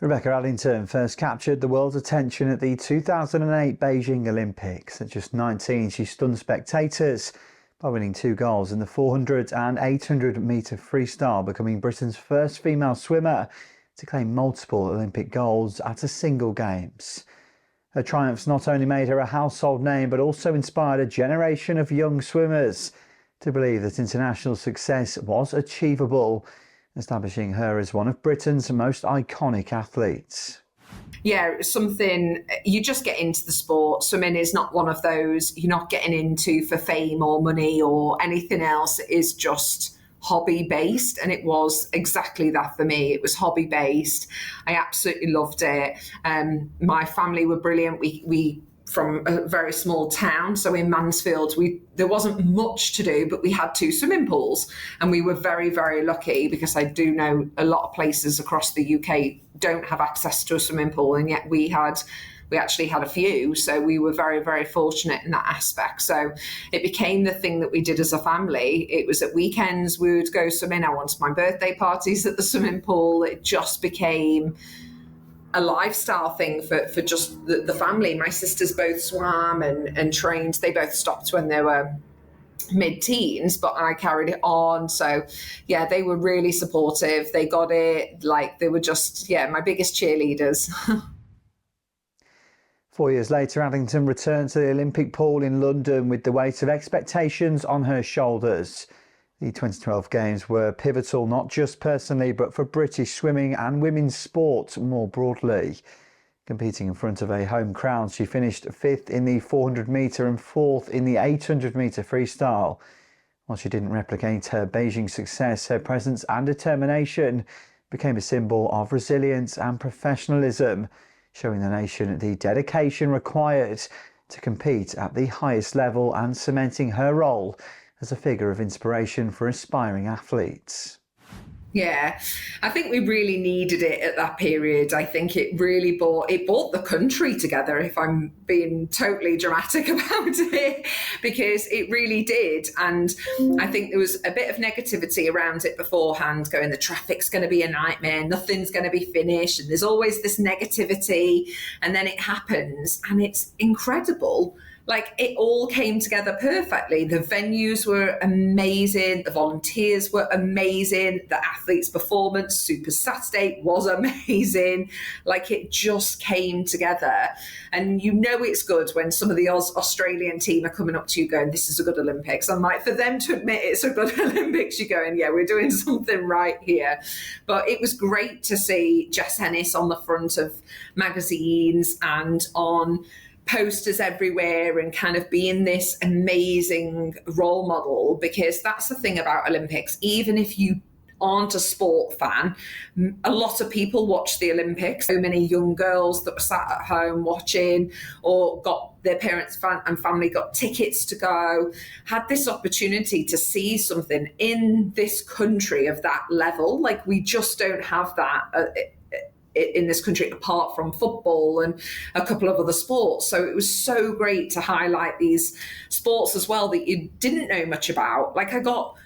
Rebecca Adlington first captured the world's attention at the 2008 Beijing Olympics. At just 19, she stunned spectators by winning 2 goals in the 400 and 800 metre freestyle, becoming Britain's first female swimmer to claim multiple Olympic golds at a single Games. Her triumphs not only made her a household name, but also inspired a generation of young swimmers to believe that international success was achievable, establishing her as one of Britain's most iconic athletes. Yeah, it's something, you just get into the sport. Swimming is not one of those you're not getting into for fame or money or anything else. It is just hobby based, and it was exactly that for me. It was hobby based. I absolutely loved it. My family were brilliant. We from a very small town, so in Mansfield there wasn't much to do, but we had 2 swimming pools, and we were very, very lucky, because I do know a lot of places across the UK don't have access to a swimming pool, and yet we actually had a few, so we were very, very fortunate in that aspect. So it became the thing that we did as a family. It was at weekends we would go swimming. I wanted my birthday parties at the swimming pool. It just became a lifestyle thing for just the family. My sisters both swam and trained. They both stopped when they were mid-teens, but I carried it on. So yeah, they were really supportive. They got it. Like, they were just, my biggest cheerleaders. 4 years later, Adlington returned to the Olympic pool in London with the weight of expectations on her shoulders. The 2012 Games were pivotal, not just personally, but for British swimming and women's sport more broadly. Competing in front of a home crowd, she finished 5th in the 400 metre and 4th in the 800 metre freestyle. While she didn't replicate her Beijing success, her presence and determination became a symbol of resilience and professionalism, showing the nation the dedication required to compete at the highest level and cementing her role as a figure of inspiration for aspiring athletes. Yeah, I think we really needed it at that period. I think it really brought the country together, if I'm being totally dramatic about it, because it really did. And I think there was a bit of negativity around it beforehand, going, the traffic's going to be a nightmare, nothing's going to be finished, and there's always this negativity. And then it happens, and it's incredible. Like, it all came together perfectly. The venues were amazing. The volunteers were amazing. The athletes' performance, Super Saturday, was amazing. Like, it just came together. And you know it's good when some of the Australian team are coming up to you going, this is a good Olympics. And like, for them to admit it's a good Olympics, you're going, yeah, we're doing something right here. But it was great to see Jess Ennis on the front of magazines and on posters everywhere, and kind of being this amazing role model, because that's the thing about Olympics. Even if you aren't a sport fan, a lot of people watch the Olympics. So many young girls that were sat at home watching, or got their parents and family got tickets to go, had this opportunity to see something in this country of that level. Like, we just don't have that in this country, apart from football and a couple of other sports. So it was so great to highlight these sports as well that you didn't know much about. Like, I got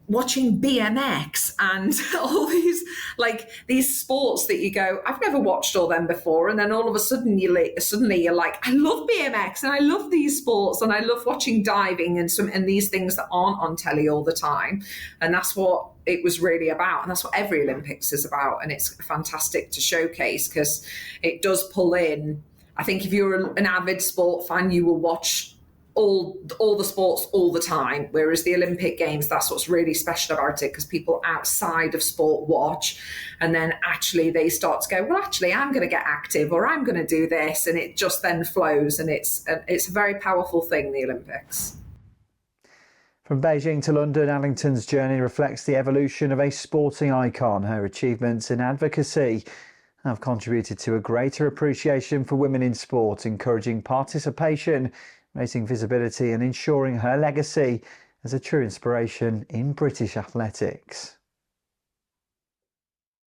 watching BMX and all these sports that you go, I've never watched all them before, and then all of a sudden suddenly you're like, I love BMX and I love these sports and I love watching diving and these things that aren't on telly all the time. And that's what it was really about, and that's what every Olympics is about. And it's fantastic to showcase, because it does pull in. I think if you're an avid sport fan, you will watch all the sports all the time, whereas the Olympic Games, that's what's really special about it, because people outside of sport watch, and then actually they start to go, well, actually I'm going to get active, or I'm going to do this, and it just then flows. And it's a very powerful thing, the Olympics. From Beijing to London, Adlington's journey reflects the evolution of a sporting icon. Her achievements in advocacy have contributed to a greater appreciation for women in sport, encouraging participation, raising visibility and ensuring her legacy as a true inspiration in British athletics.